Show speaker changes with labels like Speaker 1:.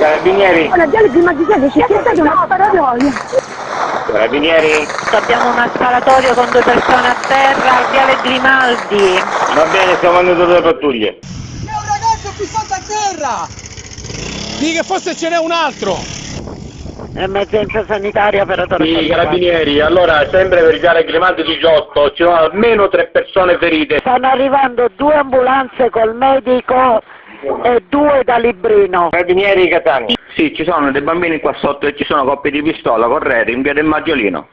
Speaker 1: Carabinieri?
Speaker 2: La viale di Maggiore c'è stata una sparatoria.
Speaker 1: Carabinieri?
Speaker 3: Abbiamo una sparatoria con 2 persone a terra al viale Grimaldi.
Speaker 1: Va bene, stiamo andando due pattuglie.
Speaker 4: C'è un ragazzo qui sotto a terra! Dì che forse ce n'è un altro!
Speaker 3: Emergenza sanitaria, operatore.
Speaker 1: Sì, carabinieri, allora sempre per il viale Grimaldi 18, ci sono almeno 3 persone ferite.
Speaker 3: Stanno arrivando 2 ambulanze col medico e 2 da Librino.
Speaker 1: Carabinieri Catania.
Speaker 5: Sì, ci sono dei bambini qua sotto e ci sono coppie di pistola, correte, in via del Maggiolino.